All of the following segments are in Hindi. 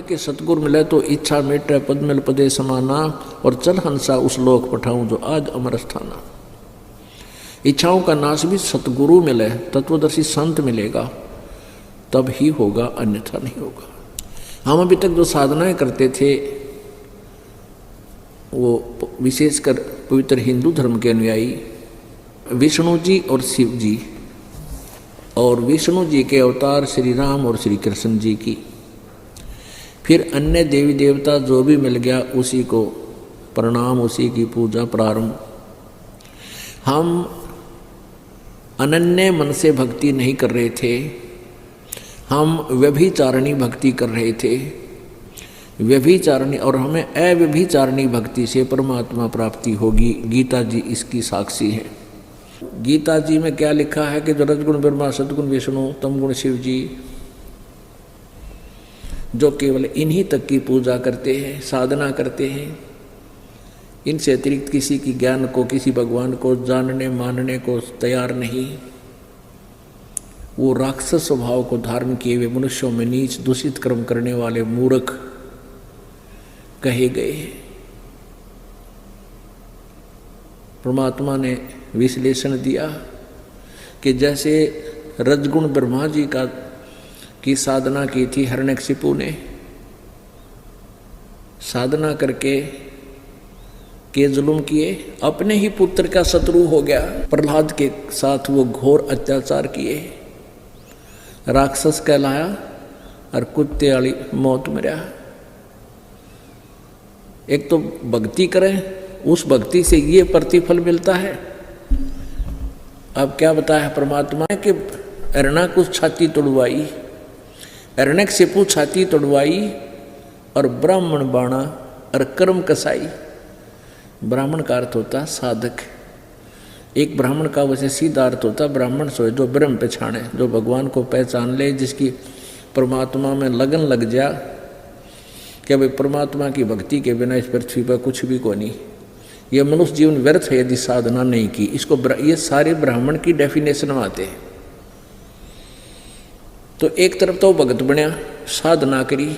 कि सतगुरु मिले तो इच्छा मेटे पद्मल पदे समाना और चल हंसा उस लोक पठाऊं जो आज अमर स्थाना। इच्छाओं का नाश भी सतगुरु मिले, तत्वदर्शी संत मिलेगा तब ही होगा, अन्यथा नहीं होगा। हम अभी तक जो साधनाएं करते थे वो विशेषकर पवित्र हिंदू धर्म के अनुयायी विष्णु जी और शिव जी, और विष्णु जी के अवतार श्री राम और श्री कृष्ण जी की, फिर अन्य देवी देवता जो भी मिल गया उसी को प्रणाम, उसी की पूजा प्रारंभ। हम अनन्य मन से भक्ति नहीं कर रहे थे, हम व्यभिचारणी भक्ति कर रहे थे। व्यभिचारणी, और हमें अव्यभिचारणी भक्ति से परमात्मा प्राप्ति होगी। गीता जी इसकी साक्षी है। गीता जी में क्या लिखा है कि जो रजगुण ब्रह्मा, सदगुण विष्णु, तमगुण शिव जी, जो केवल इन्हीं तक की पूजा करते हैं, साधना करते हैं, इनसे अतिरिक्त किसी की ज्ञान को, किसी भगवान को जानने मानने को तैयार नहीं, वो राक्षस स्वभाव को धारण किए हुए मनुष्यों में नीच दूषित कर्म करने वाले मूर्ख कहे गए हैं। परमात्मा ने विश्लेषण दिया कि जैसे रजगुण ब्रह्मा जी की साधना की थी हिरण्यकशिपु ने, साधना करके के जुल्म किए, अपने ही पुत्र का शत्रु हो गया। प्रहलाद के साथ वो घोर अत्याचार किए, राक्षस कहलाया और कुत्ते वाली मौत मरा। एक तो भक्ति करें, उस भक्ति से ये प्रतिफल मिलता है। अब क्या बताया परमात्मा ने कि हिरण्याकुश छाती तोड़वाई, हिरण्यकशिपु छाती तोड़वाई और ब्राह्मण बाणा और कर्म कसाई। ब्राह्मण का अर्थ होता साधक। एक ब्राह्मण का वैसे सीधा अर्थ होता ब्राह्मण सोए जो ब्रह्म पहचाने, जो भगवान को पहचान ले, जिसकी परमात्मा में लगन लग जा कि भाई परमात्मा की भक्ति के बिना इस पृथ्वी पर कुछ भी को नहीं, यह मनुष्य जीवन व्यर्थ है यदि साधना नहीं की। इसको ये सारे ब्राह्मण की डेफिनेशन में आते हैं। तो एक तरफ तो भगत बनया, साधना करी,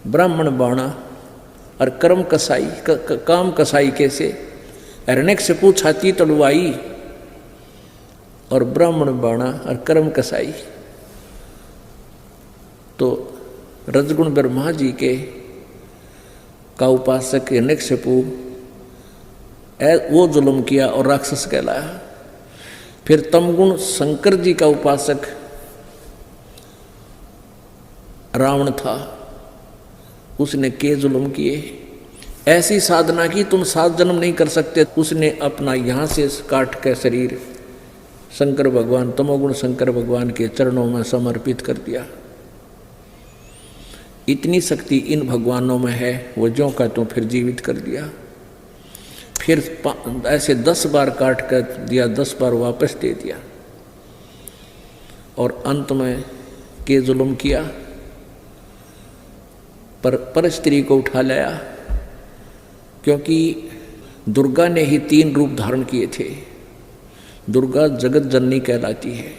ब्राह्मण बाणा और कर्म कसाई, काम कसाई कैसे, हिरण्यकशिपु छाती तड़वाई और ब्राह्मण बाणा और कर्म कसाई। तो रजगुण ब्रह्मा जी के का उपासक हिरण्यकशिपु वो जुल्म किया और राक्षस कहलाया। फिर तमगुण शंकर जी का उपासक रावण था, उसने के जुल्म किए। ऐसी साधना की तुम 7 जन्म नहीं कर सकते। उसने अपना यहाँ से काट के शरीर शंकर भगवान, तमोगुण शंकर भगवान के चरणों में समर्पित कर दिया। इतनी शक्ति इन भगवानों में है, वो ज्यों का त्यों फिर जीवित कर दिया। फिर ऐसे 10 बार काट कर दिया, 10 बार वापस दे दिया और अंत में के जुल्म किया, पर स्त्री को उठा लाया। क्योंकि दुर्गा ने ही 3 रूप धारण किए थे। दुर्गा जगत जननी कहलाती है,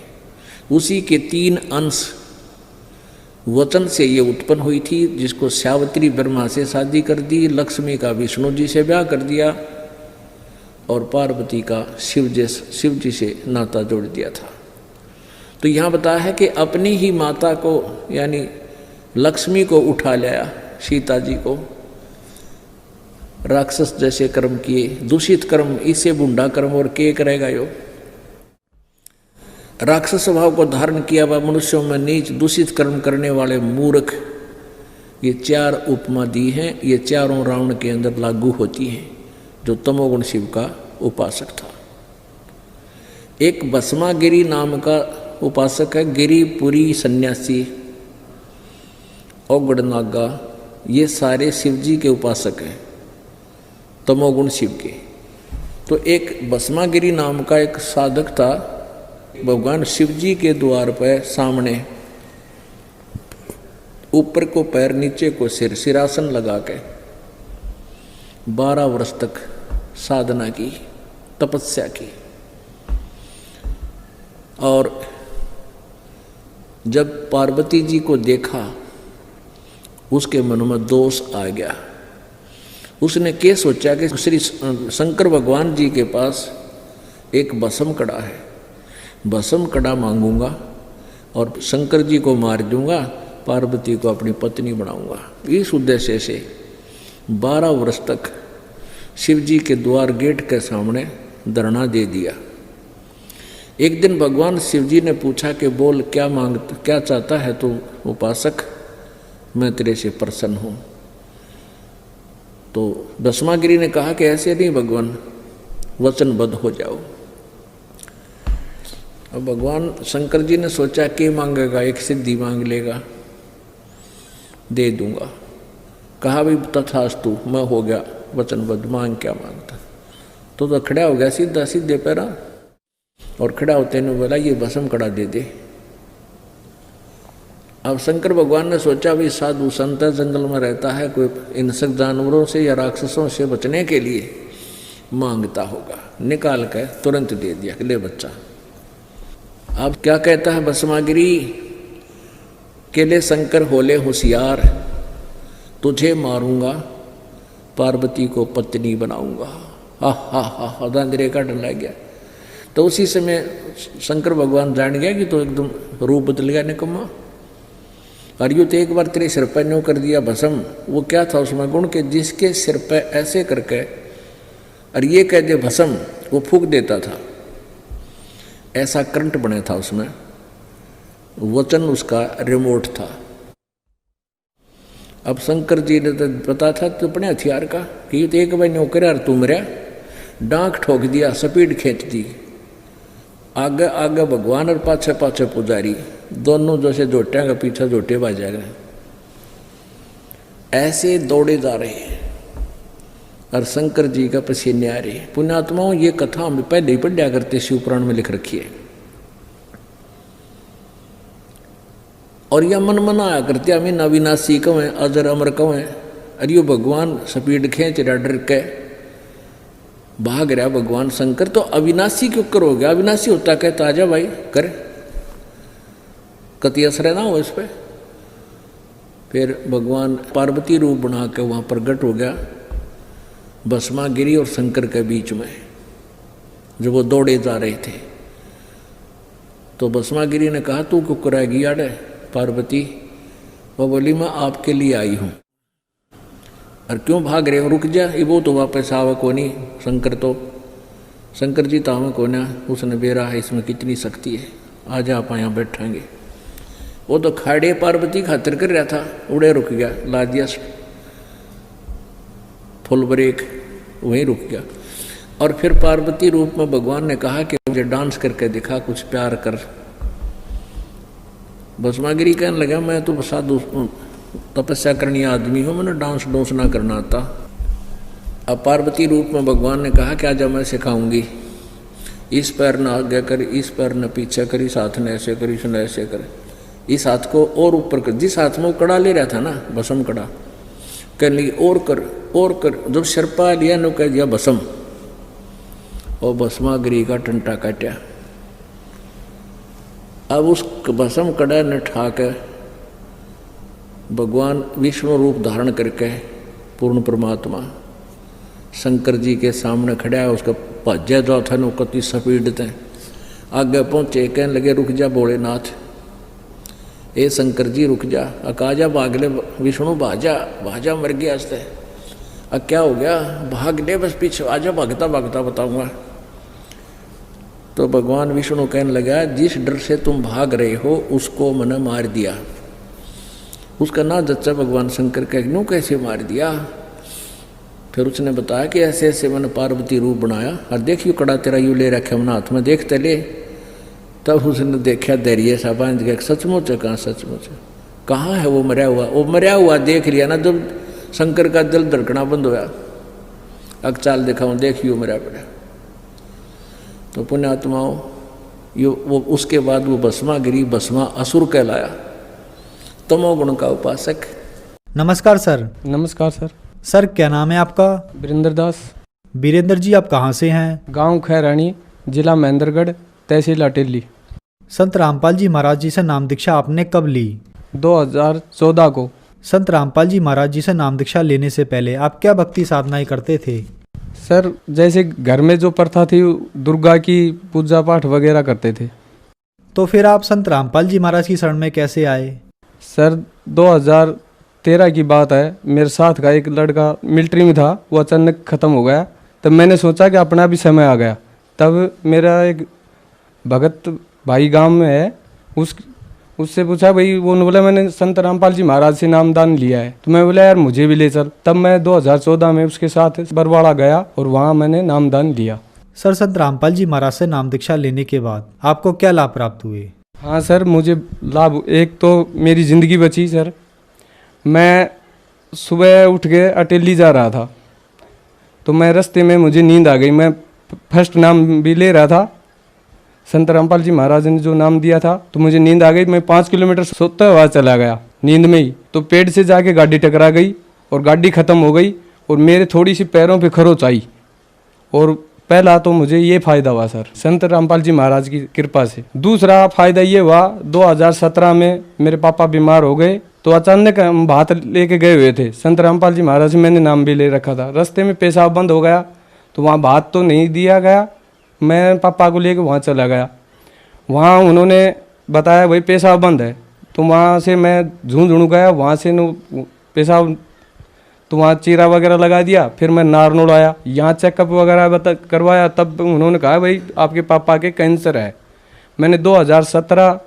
उसी के 3 अंश वचन से ये उत्पन्न हुई थी, जिसको सावित्री ब्रह्मा से शादी कर दी, लक्ष्मी का विष्णु जी से ब्याह कर दिया और पार्वती का शिव जी से नाता जोड़ दिया था। तो यहाँ बताया है कि अपनी ही माता को यानी लक्ष्मी को उठा लाया, सीता जी को। राक्षस जैसे कर्म किए, दूषित कर्म, इससे बुंडा कर्म और के करेगा यो। राक्षस स्वभाव को धारण किया हुआ मनुष्यों में नीच दूषित कर्म करने वाले मूर्ख, ये 4 उपमा दी हैं। ये चारों रावण के अंदर लागू होती हैं, जो तमोगुण शिव का उपासक था। एक भस्मागिरी नाम का उपासक है, गिरिपुरी सन्यासी, औगड़ नागा, ये सारे शिव जी के उपासक हैं, तमोगुण शिव के। तो एक भस्मागिरी नाम का एक साधक था, भगवान शिव जी के द्वार पर सामने ऊपर को पैर नीचे को सिर, सिरासन लगा के 12 वर्ष तक साधना की, तपस्या की। और जब पार्वती जी को देखा, उसके मन में दोष आ गया। उसने क्या सोचा कि श्री शंकर भगवान जी के पास एक भस्म कड़ा है, भस्म कड़ा मांगूंगा और शंकर जी को मार दूंगा, पार्वती को अपनी पत्नी बनाऊंगा। इस उद्देश्य से 12 वर्ष तक शिव जी के द्वार गेट के सामने धरना दे दिया। एक दिन भगवान शिव जी ने पूछा कि बोल क्या चाहता है तू उपासक, मैं तेरे से प्रसन्न हूँ। तो भस्मागिरी ने कहा कि ऐसे नहीं भगवान, वचनबद्ध हो जाओ। अब भगवान शंकर जी ने सोचा कि मांगेगा, एक सिद्धि मांग लेगा, दे दूंगा। कहा भी तथास्तु, मैं हो गया वचनबद्ध, मांग क्या मांगता। तो खड़ा हो गया सीधा सीधे पैरा, और खड़ा होते ने बोला ये भस्म कड़ा दे दे। अब शंकर भगवान ने सोचा भी साधु संत जंगल में रहता है, कोई हिंसक जानवरों से या राक्षसों से बचने के लिए मांगता होगा, निकाल कर तुरंत दे दिया कि ले बच्चा। अब क्या कहता है भस्मागिरी के लिए, शंकर होले होशियार, तुझे मारूंगा, पार्वती को पत्नी बनाऊंगा। हा हा हा हा, दांदरे का डर लग गया। तो उसी समय शंकर भगवान जान गया कि तो एकदम रूप बदल गया निकम्मा। और यूँ तो एक बार तेरे सिर पर न्यू कर दिया भस्म, वो क्या था उसमें गुण के जिसके सिर पर ऐसे करके और ये कह दे भस्म, वो फूंक देता था, ऐसा करंट बने था उसमें। वचन उसका रिमोट था। अब शंकर जी ने तो पता था तो अपने हथियार का कि ये तो एक बार न्यू करे और तू मरिया, डांक ठोक दिया, स्पीड खींच दी। आगे आगे भगवान और पाछे पाछे पुजारी, दोनों जैसे जोटियां का पीछे जोटे बाजा गए, ऐसे दौड़े जा रहे हैं और शंकर जी का पसीने आ रहे। पुण्यात्माओं, ये कथा हम पहले ही पढ़ा करते, शिव पुराण में लिख रखी है। और यह मन मना आया करते, हमें अविनाशी कवें, अजर अमर कवें। अरे यो भगवान स्पीड खींच रहा, डर के भाग रहा भगवान शंकर, तो अविनाशी क्यों करोगे? अविनाशी होता कहता आजा भाई कर, कति असर ना हो इस पर। फिर भगवान पार्वती रूप बना के वहाँ प्रगट हो गया भस्मागिरी और शंकर के बीच में, जब वो दौड़े जा रहे थे। तो भस्मागिरी ने कहा तू क्यों कराएगी यार पार्वती? वो बोली मैं आपके लिए आई हूँ। और क्यों भाग रहे हो? रुक जा, ये वो तो वापस आवा को नहीं। शंकर जी तो हमें को ना, उसने बेरा है इसमें कितनी शक्ति है, आज आप यहाँ बैठेंगे। वो तो खाड़े पार्वती खातिर कर रहा था, उड़े रुक गया, ला दिया फुल ब्रेक, वहीं रुक गया। और फिर पार्वती रूप में भगवान ने कहा कि मुझे डांस करके दिखा, कुछ प्यार कर। भस्मागिरी कहने लगा मैं तो साधु तपस्या करनी आदमी हूँ, मैंने डांस डोंस ना करना आता। अब पार्वती रूप में भगवान ने कहा कि आजा मैं सिखाऊंगी, इस पैर न आगे कर, इस पैर न पीछे कर, इस हाथ ने ऐसे कर, इसने ऐसे कर, इस हाथ को और ऊपर कर। जिस हाथ में वो कड़ा ले रहा था ना, भस्म कड़ा, कहने लगी और कर और कर। जब शर्पा लिया नो कह दिया भस्म, और भस्मागिरी का टंटा काटा। अब उस भस्म कड़ा ने ठाके भगवान विष्णु रूप धारण करके पूर्ण परमात्मा शंकर जी के सामने खड़ा है। उसका भाज्या जो था नो कति स्पीड थे आगे पहुंचे, कहने लगे रुक जा भोलेनाथ, ए शंकर जी रुक जा। अकाजा भाग ले विष्णु, भाजा भाजा मर गया हंसते। अब क्या हो गया? भाग ले बस पीछे, आजा भागता भागता बताऊंगा। तो भगवान विष्णु कहने लगा जिस डर से तुम भाग रहे हो उसको मैंने मार दिया। उसका ना जच्चा भगवान शंकर कह नो कैसे मार दिया? फिर उसने बताया कि ऐसे ऐसे मैंने पार्वती रूप बनाया, और देखियो कड़ा तेरा यू ले रखे हमने हाथ में, देखते ले। तब उसने देखा धैर्य सा बांध गया, सचमुच है कहाँ, सचमुच है कहाँ है वो मरा हुआ? वो मरा हुआ देख लिया ना, जब शंकर का दिल धड़कना बंद होया, अब चाल दिखाऊं देखियो मरा पड़ा। तो पुण्यात्माओं, वो उसके बाद वो भस्मागिरी भस्मा असुर कहलाया, तमोगुण का उपासक। नमस्कार सर। नमस्कार सर। सर क्या नाम है आपका? वीरेंद्र दास। वीरेंद्र जी आप कहाँ से हैं? गांव खैरानी, जिला महेंद्रगढ़, तहसील अटेली। संत रामपाल जी महाराज जी से नाम दीक्षा आपने कब ली? 2014 को। संत रामपाल जी महाराज जी से नाम दीक्षा लेने से पहले आप क्या भक्ति साधनाएं करते थे? सर जैसे घर में जो प्रथा थी दुर्गा की पूजा पाठ वगैरह करते थे। तो फिर आप संत रामपाल जी महाराज की शरण में कैसे आए? सर 2013 की बात है, मेरे साथ का एक लड़का मिलिट्री में था, वो अचानक ख़त्म हो गया। तब मैंने सोचा कि अपना भी समय आ गया। तब मेरा एक भगत भाई गांव में है, उससे पूछा भाई, वो बोला मैंने संत रामपाल जी महाराज से नामदान लिया है। तो मैं बोला यार मुझे भी ले चल। तब मैं 2014 में उसके साथ बरवाड़ा गया और वहाँ मैंने नामदान लिया। सर संत रामपाल जी महाराज से नाम दीक्षा लेने के बाद आपको क्या लाभ प्राप्त हुए? हाँ सर, मुझे लाभ, एक तो मेरी ज़िंदगी बची सर। मैं सुबह उठ के अटेली जा रहा था, तो मैं रास्ते में मुझे नींद आ गई। मैं फर्स्ट नाम भी ले रहा था, संत रामपाल जी महाराज ने जो नाम दिया था, तो मुझे नींद आ गई। मैं 5 किलोमीटर सोते हुआ चला गया नींद में ही, तो पेड़ से जाके गाड़ी टकरा गई और गाड़ी ख़त्म हो गई और मेरे थोड़ी सी पैरों पे खरोच आई। और पहला तो मुझे ये फ़ायदा हुआ सर संत रामपाल जी महाराज की कृपा से। दूसरा फ़ायदा ये हुआ, 2017 में मेरे पापा बीमार हो गए, तो अचानक हम भात लेके गए हुए थे। संत रामपाल जी महाराज से मैंने नाम भी ले रखा था। रास्ते में पेशाब बंद हो गया, तो वहाँ भात तो नहीं दिया गया। मैं पापा को लेके वहाँ चला गया। वहाँ उन्होंने बताया भाई पेशाब बंद है, तो वहाँ से मैं झूंझुनू गया। वहाँ से पेशाब, तो वहाँ चीरा वगैरह लगा दिया। फिर मैं नारनौल आया, यहाँ चेकअप वगैरह करवाया। तब उन्होंने कहा भाई आपके पापा के कैंसर है। मैंने 2017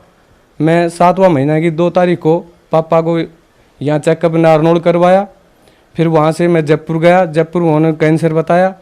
में 7वां महीना की 2 तारीख को पापा को यहाँ चेकअप नारनौल करवाया। फिर वहाँ से मैं जयपुर गया, जयपुर उन्होंने कैंसर बताया।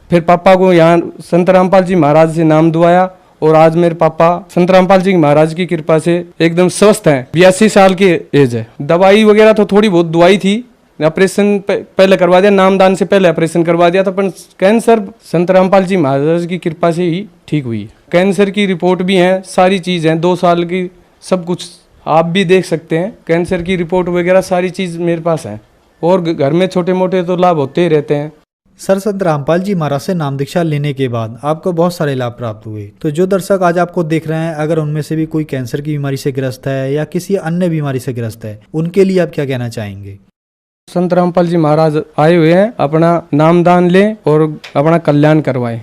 फिर पापा को यहाँ संत रामपाल जी महाराज से नाम दुआया और आज मेरे पापा संत रामपाल जी महाराज की कृपा से एकदम स्वस्थ हैं। 82 साल की एज है। दवाई वगैरह तो थोड़ी बहुत दवाई थी, ऑपरेशन पहले करवा दिया, नामदान से पहले ऑपरेशन करवा दिया था, पर कैंसर संत रामपाल जी महाराज की कृपा से ही ठीक हुई। कैंसर की रिपोर्ट भी है, सारी चीज़ है, 2 साल की सब कुछ आप भी देख सकते हैं। कैंसर की रिपोर्ट वगैरह सारी चीज़ मेरे पास है और घर में छोटे मोटे तो लाभ होते ही रहते हैं। सर संत रामपाल जी महाराज से नाम दीक्षा लेने के बाद आपको बहुत सारे लाभ प्राप्त हुए। तो जो दर्शक आज आपको देख रहे हैं, अगर उनमें से भी कोई कैंसर की बीमारी से ग्रस्त है या किसी अन्य बीमारी से ग्रस्त है, उनके लिए आप क्या कहना चाहेंगे? संत रामपाल जी महाराज आए हुए हैं, अपना नामदान लें और अपना कल्याण करवाएं।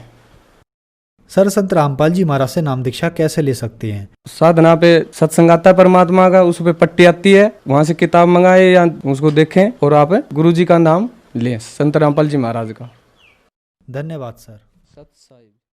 सर संत रामपाल जी महाराज से नाम दीक्षा कैसे ले सकते हैं? साधना पे सत्संग आता है परमात्मा का, उस पे पट्टी आती है, वहाँ से किताब मंगाए या उसको देखें और आप गुरु जी का नाम लें, संत रामपाल जी महाराज का। धन्यवाद सर। सत साई।